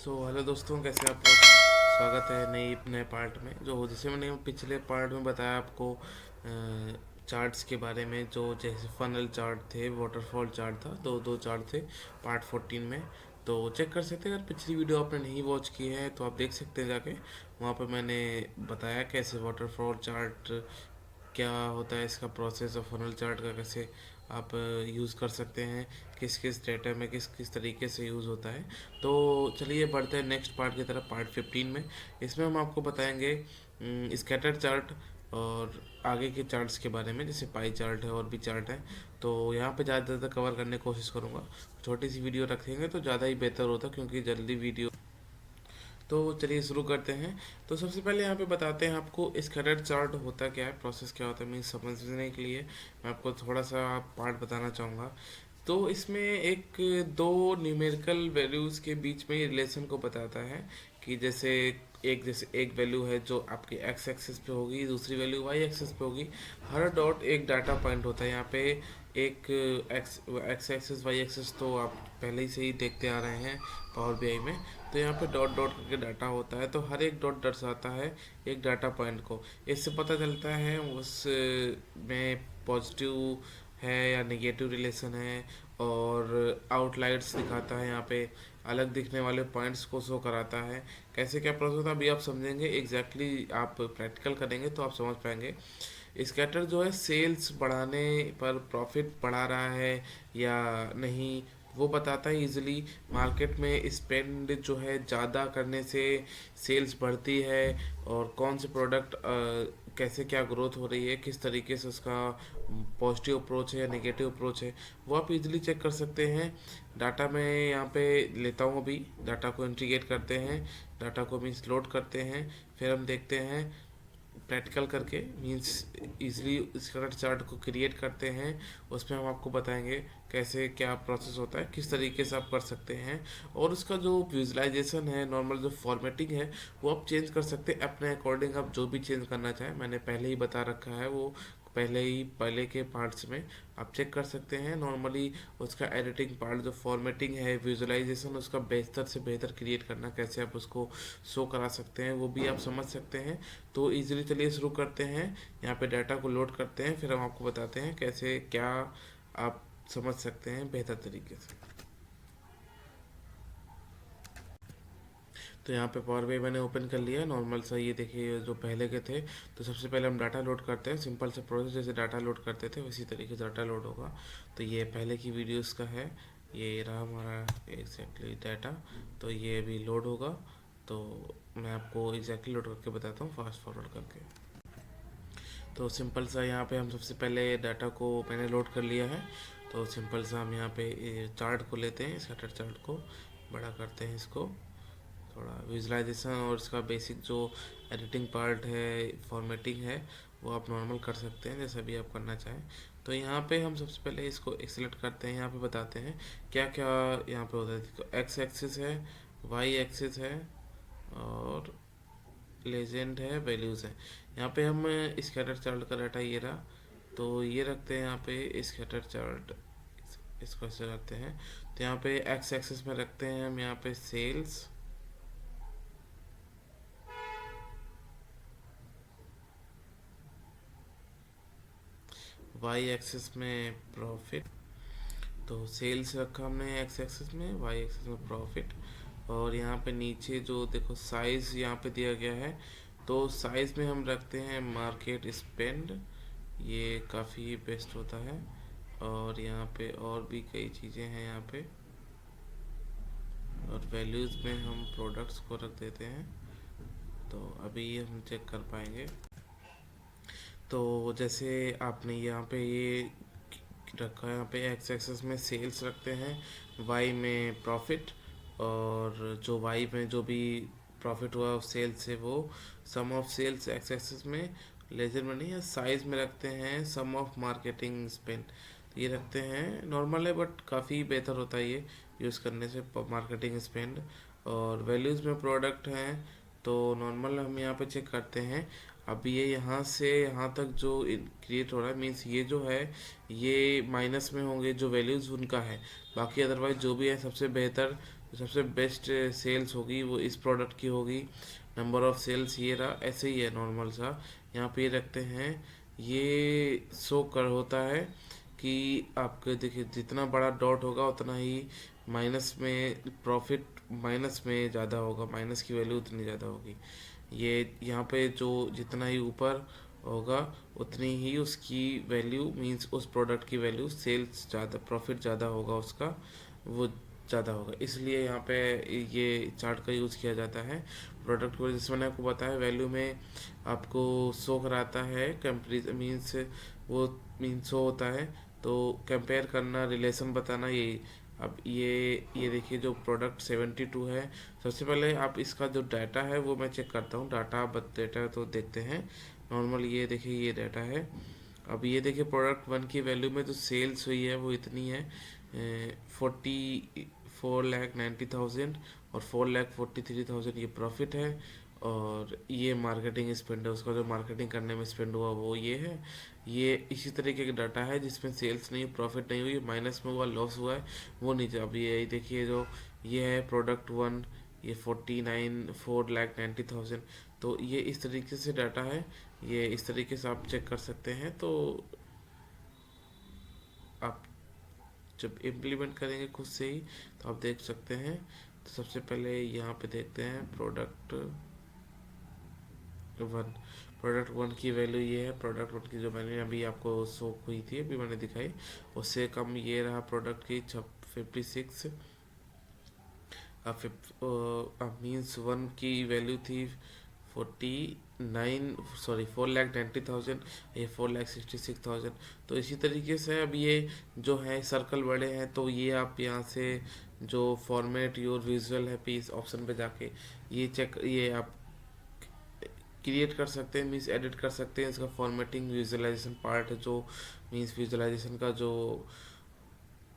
Hello दोस्तों, कैसे आप लोग। स्वागत है नए पार्ट में। जो जैसे मैंने पिछले पार्ट में बताया आपको चार्ट्स के बारे में, जो जैसे फनल चार्ट थे, वाटरफॉल चार्ट था, दो दो चार्ट थे पार्ट 14 में। तो चेक कर सकते हैं, अगर पिछली वीडियो आपने नहीं वॉच की है तो आप देख सकते हैं जाके। वहाँ पर मैंने बताया कैसे वाटरफॉल चार्ट क्या होता है, इसका प्रोसेस, और फनल चार्ट का कैसे आप यूज़ कर सकते हैं, किस किस डेटा में किस किस तरीके से यूज़ होता है। तो चलिए बढ़ते हैं नेक्स्ट पार्ट की तरफ, पार्ट 15 में। इसमें हम आपको बताएंगे स्कैटर चार्ट और आगे के चार्ट्स के बारे में, जैसे पाई चार्ट है और भी चार्ट है। तो यहाँ पे ज़्यादा से ज़्यादा कवर करने की कोशिश करूँगा। छोटी सी वीडियो रखेंगे तो ज़्यादा ही बेहतर होता, क्योंकि जल्दी वीडियो। तो चलिए शुरू करते हैं। तो सबसे पहले यहाँ पे बताते हैं आपको स्कैटर चार्ट होता क्या है, प्रोसेस क्या होता है। मीन्स समझने के लिए मैं आपको थोड़ा सा पार्ट बताना चाहूँगा। तो इसमें एक दो न्यूमेरिकल वैल्यूज़ के बीच में रिलेशन को बताता है, कि जैसे एक वैल्यू है जो आपकी एक्स एक्सिस पे होगी, दूसरी वैल्यू वाई एक्सिस पे होगी। हर डॉट एक डाटा पॉइंट होता है यहाँ पे। एक एक्स एक्सिस वाई एक्सिस तो आप पहले ही से ही देखते आ रहे हैं पावर बीआई में। तो यहाँ पे डॉट डॉट करके डाटा होता है, तो हर एक डॉट दर्शाता है एक डाटा पॉइंट को। इससे पता चलता है उस में पॉजिटिव है या नेगेटिव रिलेशन है। और आउटलाइट्स दिखाता है, यहाँ पे अलग दिखने वाले पॉइंट्स को शो कराता है। कैसे क्या प्रोसेस होता है अभी आप समझेंगे, एग्जैक्टली आप प्रैक्टिकल करेंगे तो आप समझ पाएंगे। स्कैटर जो है सेल्स बढ़ाने पर प्रॉफिट बढ़ा रहा है या नहीं, वो बताता है इजीली। मार्केट में स्पेंड जो है ज़्यादा करने से सेल्स बढ़ती है, और कौन से प्रोडक्ट कैसे क्या ग्रोथ हो रही है, किस तरीके से उसका पॉजिटिव अप्रोच है या नेगेटिव अप्रोच है, वो आप इजीली चेक कर सकते हैं। डाटा में यहाँ पे लेता हूँ, अभी डाटा को इंटीग्रेट करते हैं, डाटा को मीन्स लोड करते हैं, फिर हम देखते हैं प्रैक्टिकल करके, मीन्स इजली स्कैटर चार्ट को क्रिएट करते हैं। उसमें हम आपको बताएंगे कैसे क्या प्रोसेस होता है, किस तरीके से आप कर सकते हैं। और उसका जो विजुलाइजेशन है, नॉर्मल जो फॉर्मेटिंग है, वो आप चेंज कर सकते हैं अपने अकॉर्डिंग। आप जो भी चेंज करना चाहें, मैंने पहले ही बता रखा है वो, पहले के पार्ट्स में आप चेक कर सकते हैं नॉर्मली। उसका एडिटिंग पार्ट, जो फॉर्मेटिंग है, विजुअलाइजेशन उसका बेहतर से बेहतर क्रिएट करना, कैसे आप उसको शो करा सकते हैं, वो भी आप समझ सकते हैं। तो इजीली चलिए शुरू करते हैं। यहाँ पे डाटा को लोड करते हैं, फिर हम आपको बताते हैं कैसे क्या आप समझ सकते हैं बेहतर तरीके से। तो यहाँ पे पावर BI मैंने ओपन कर लिया नॉर्मल सा, ये देखिए जो पहले के थे। तो सबसे पहले हम डाटा लोड करते हैं, सिंपल सा प्रोसेस, जैसे डाटा लोड करते थे उसी तरीके से डाटा लोड होगा। तो ये पहले की वीडियोस का है, ये रहा हमारा एग्जैक्टली डाटा। तो ये अभी लोड होगा, तो मैं आपको एग्जैक्टली लोड करके बताता हूँ, फास्ट फॉरवर्ड करके। तो सिंपल सा यहाँ पे हम सबसे पहले डाटा को मैंने लोड कर लिया है। तो सिंपल सा हम यहाँ पे चार्ट को लेते हैं, स्कैटर चार्ट को बड़ा करते हैं, इसको थोड़ा विजुलाइजेशन और इसका बेसिक जो एडिटिंग पार्ट है, फॉर्मेटिंग है, वो आप नॉर्मल कर सकते हैं जैसा भी आप करना चाहें। तो यहाँ पे हम सबसे पहले इसको सेलेक्ट करते हैं, यहाँ पे बताते हैं क्या क्या यहाँ पे होता है। देखो, एक्स एक्सिस है, वाई एक्सिस है, और लेजेंड है, वैल्यूज़ है। यहाँ पे हम स्कैटर चार्ट का डाटा ये रहा, तो ये रखते हैं यहाँ पे स्कैटर चार्ट, इसको ऐसे रखते हैं। तो यहाँ पे एक्स एक्सिस में रखते हैं हम यहाँ पे सेल्स, वाई एक्सिस में प्रॉफिट। तो सेल्स रखा हमने एक्स एक्सिस में, वाई एक्सिस में प्रॉफिट। और यहाँ पे नीचे जो देखो साइज़ यहाँ पे दिया गया है, तो साइज़ में हम रखते हैं मार्केट स्पेंड, ये काफ़ी बेस्ट होता है। और यहाँ पे और भी कई चीज़ें हैं यहाँ पे। और वैल्यूज़ में हम प्रोडक्ट्स को रख देते हैं, तो अभी हम चेक कर पाएंगे। तो जैसे आपने यहाँ पे ये रखा है, यहाँ पे एक्स एक्सेस में सेल्स रखते हैं, वाई में प्रॉफिट। और जो वाई में जो भी प्रॉफिट हुआ सेल्स से, वो सम ऑफ सेल्स एक्स एक्सेस में, लेजर में नहीं है, साइज में रखते हैं सम ऑफ मार्केटिंग स्पेंड। तो ये रखते हैं, नॉर्मल है बट काफ़ी बेहतर होता है ये यूज़ करने से, मार्केटिंग स्पेंड। और वैल्यूज़ में प्रोडक्ट हैं, तो नॉर्मल हम यहाँ पे चेक करते हैं। अब ये यहाँ से यहाँ तक जो क्रिएट हो रहा है, मीन्स ये जो है ये माइनस में होंगे जो वैल्यूज़ उनका है। बाकी अदरवाइज जो भी है सबसे बेहतर जो सबसे बेस्ट सेल्स होगी वो इस प्रोडक्ट की होगी। नंबर ऑफ सेल्स ये रहा, ऐसे ही है नॉर्मल सा। यहाँ पे ये रखते हैं, ये शो कर होता है कि आपके देखिए जितना बड़ा डॉट होगा उतना ही माइनस में प्रॉफिट, माइनस में ज़्यादा होगा, माइनस की वैल्यू उतनी ज़्यादा होगी। ये यहाँ पे जो जितना ही ऊपर होगा उतनी ही उसकी वैल्यू, मींस उस प्रोडक्ट की वैल्यू, सेल्स ज़्यादा, प्रॉफिट ज़्यादा होगा उसका, वो ज़्यादा होगा। इसलिए यहाँ पे ये चार्ट का यूज़ किया जाता है। प्रोडक्ट को जैसे मैंने आपको बताया, वैल्यू में आपको शो कराता है कंपेरिजन, मीन्स वो मीन्स शो होता है, तो कंपेयर करना, रिलेशन बताना, यही। अब ये देखिए जो प्रोडक्ट 72 है। सबसे पहले आप इसका जो डाटा है वो मैं चेक करता हूँ। डाटा तो देखते हैं नॉर्मल। ये देखिए ये डाटा है। अब ये देखिए प्रोडक्ट वन की वैल्यू में जो सेल्स हुई है वो इतनी है, 44,90,000, और 4,43,000 ये प्रॉफिट है। और ये मार्केटिंग स्पेंड है, उसका जो मार्केटिंग करने में स्पेंड हुआ वो ये है। ये इसी तरीके का डाटा है जिसमें सेल्स नहीं, प्रॉफिट नहीं हुई, माइनस में हुआ, लॉस हुआ है, वो नीचे। अब ये देखिए जो ये है प्रोडक्ट वन, ये 4,90,000। तो ये इस तरीके से डाटा है, ये इस तरीके से आप चेक कर सकते हैं। तो आप जब इम्प्लीमेंट करेंगे खुद से ही तो आप देख सकते हैं। तो सबसे पहले यहाँ पे देखते हैं प्रोडक्ट वन। प्रोडक्ट वन की वैल्यू ये है। प्रोडक्ट वन की जो मैंने अभी आपको शो हुई थी, अभी मैंने दिखाई, उससे कम ये रहा प्रोडक्ट की 56। मीन्स वन की वैल्यू थी 49, सॉरी 4,90,000, ये 4,66,000। तो इसी तरीके से अब ये जो है सर्कल बड़े हैं, तो ये आप यहाँ से जो फॉर्मेट योर विजुअल है पीस ऑप्शन पे जाके ये चेक, ये आप क्रिएट कर सकते हैं, मीन्स एडिट कर सकते हैं इसका फॉर्मेटिंग। विजुअलाइजेशन पार्ट है जो, मीन्स विजुअलाइजेशन का जो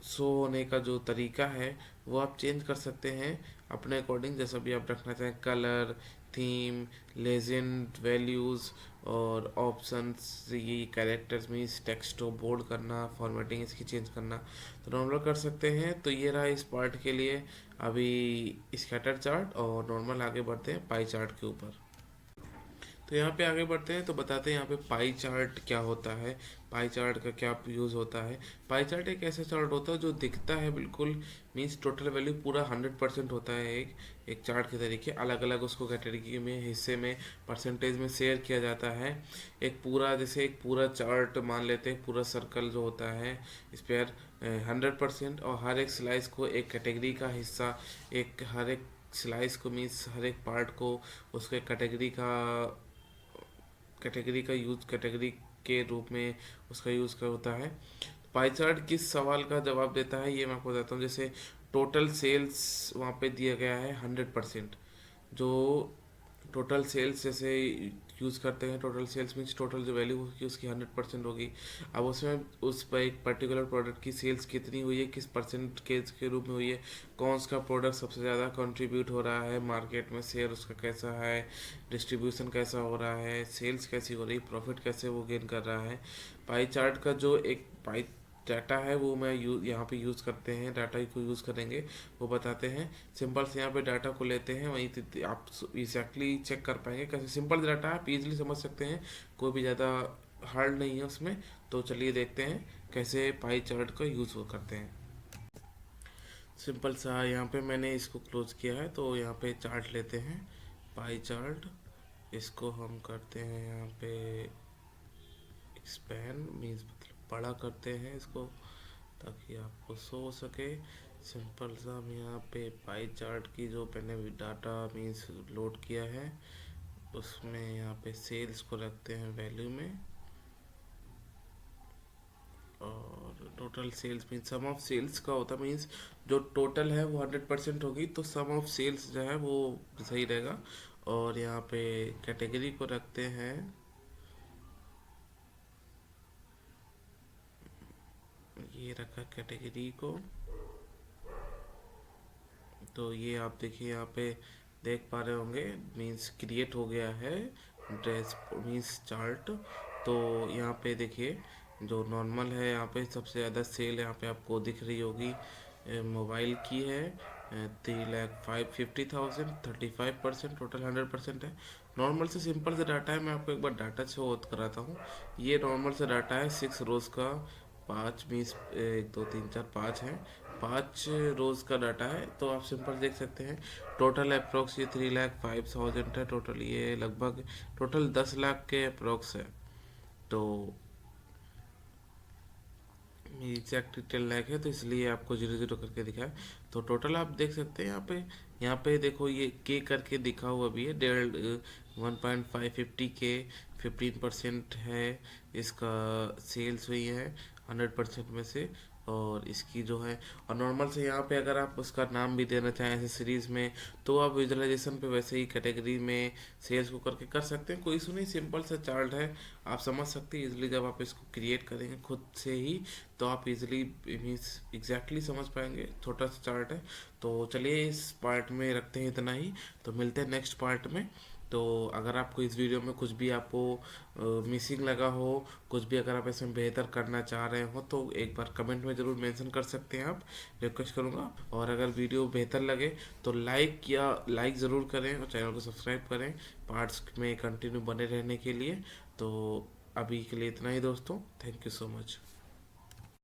शो होने का जो तरीका है वो आप चेंज कर सकते हैं अपने अकॉर्डिंग, जैसा भी आप रखना चाहें। कलर, थीम, लेजेंड, वैल्यूज़ और ऑप्शंस, ये कैरेक्टर्स, मीन्स टेक्स्ट को बोल्ड करना, फॉर्मेटिंग इसकी चेंज करना, तो नॉर्मल कर सकते हैं। तो ये रहा इस पार्ट के लिए अभी स्कैटर चार्ट। और नॉर्मल आगे बढ़ते हैं पाई चार्ट के ऊपर। तो यहाँ पे आगे बढ़ते हैं तो बताते हैं यहाँ पे पाई चार्ट क्या होता है, पाई चार्ट का क्या यूज़ होता है। पाई चार्ट एक ऐसा चार्ट होता है जो दिखता है बिल्कुल, मीन्स टोटल वैल्यू पूरा 100% होता है। एक एक चार्ट के तरीके अलग अलग उसको कैटेगरी में, हिस्से में, परसेंटेज में शेयर किया जाता है। एक पूरा, जैसे एक पूरा चार्ट मान लेते हैं, पूरा सर्कल जो होता है इस पर 100%, और हर एक स्लाइस को एक कैटेगरी का हिस्सा, एक हर एक स्लाइस को, मीन्स हर एक पार्ट को उसके कैटेगरी का यूज, कैटेगरी के रूप में उसका यूज़ का होता है। पाई चार्ट किस सवाल का जवाब देता है ये मैं आपको बताता हूँ। जैसे टोटल सेल्स वहाँ पे दिया गया है 100%, जो टोटल सेल्स जैसे यूज़ करते हैं, टोटल सेल्स मीन्स टोटल जो वैल्यू होगी उसकी 100% होगी। अब उसमें उस पर एक पर्टिकुलर प्रोडक्ट की सेल्स कितनी हुई है, किस परसेंट के रूप में हुई है, कौन सा प्रोडक्ट सबसे ज़्यादा कंट्रीब्यूट हो रहा है मार्केट में, शेयर उसका कैसा है, डिस्ट्रीब्यूशन कैसा हो रहा है, सेल्स कैसी हो रही, प्रॉफिट कैसे वो गेन कर रहा है। पाई चार्ट का जो एक पाई डाटा है वो मैं यहाँ पे यूज़ करते हैं, डाटा को यूज़ करेंगे, वो बताते हैं। सिंपल से यहाँ पे डाटा को लेते हैं, वहीं आप एग्जैक्टली चेक कर पाएंगे कैसे। सिंपल डाटा आप इजीली समझ सकते हैं, कोई भी ज़्यादा हार्ड नहीं है उसमें। तो चलिए देखते हैं कैसे पाई चार्ट का यूज़ वो करते हैं। सिंपल सा यहाँ पे मैंने इसको क्लोज किया है, तो यहाँ पे चार्ट लेते हैं, पाई चार्ट। इसको हम करते हैं यहाँ पे एक्सपैंड, मीन्स मतलब बड़ा करते हैं इसको ताकि आपको शो हो सके। सिंपल सा हम यहाँ पे पाई चार्ट की जो मैंने डाटा मीन्स लोड किया है उसमें यहाँ पे सेल्स को रखते हैं वैल्यू में, और total sales means sum of sales का होता है, मीन्स जो टोटल है वो 100% होगी, तो सम ऑफ सेल्स जो है वो सही रहेगा। और यहाँ पे कैटेगरी को रखते हैं, ये रखा कैटेगरी को। तो ये आप देखिए यहाँ पे देख पा रहे होंगे, मीन्स क्रिएट हो गया है ड्रेस मीन्स चार्ट। तो यहाँ पे देखिए जो नॉर्मल है, यहाँ पे सबसे ज़्यादा सेल यहाँ पे आपको दिख रही होगी मोबाइल की है, 3,50,000, 35%, टोटल 100% है। नॉर्मल से सिंपल से डाटा है, मैं आपको एक बार डाटा शो आउट कराता हूँ। ये नॉर्मल से डाटा है 6 रोज़ का, 5 20 1 2 3 4 5 है, 5 रोज़ का डाटा है। तो आप सिंपल देख सकते हैं टोटल अप्रोक्स ये 3,05,000 है टोटल, ये लगभग टोटल 10 लाख के अप्रोक्स है। तो एग्जैक्ट डिटेल लैग है तो इसलिए आपको 0 0 करके दिखाया। तो टोटल आप देख सकते हैं यहाँ पे देखो ये के करके दिखा हुआ भी है, 1.550 के, 15% है इसका सेल्स हुई है 100% में से। और इसकी जो है, और नॉर्मल से यहाँ पे अगर आप उसका नाम भी देना चाहें ऐसे सीरीज़ में, तो आप विजुअलाइजेशन पे वैसे ही कैटेगरी में सेल्स को करके कर सकते हैं, कोई इशू नहीं। सिंपल सा चार्ट है, आप समझ सकते हैं इजीली। जब आप इसको क्रिएट करेंगे खुद से ही तो आप इजीली मीन्स एग्जैक्टली समझ पाएंगे। छोटा सा चार्ट है। तो चलिए इस पार्ट में रखते हैं इतना ही, तो मिलते हैं नेक्स्ट पार्ट में। तो अगर आपको इस वीडियो में कुछ भी आपको मिसिंग लगा हो, कुछ भी अगर आप इसमें बेहतर करना चाह रहे हो, तो एक बार कमेंट में ज़रूर मेंशन कर सकते हैं, आप रिक्वेस्ट करूँगा। और अगर वीडियो बेहतर लगे तो लाइक ज़रूर करें और चैनल को सब्सक्राइब करें पार्ट्स में कंटिन्यू बने रहने के लिए। तो अभी के लिए इतना ही दोस्तों, थैंक यू सो मच।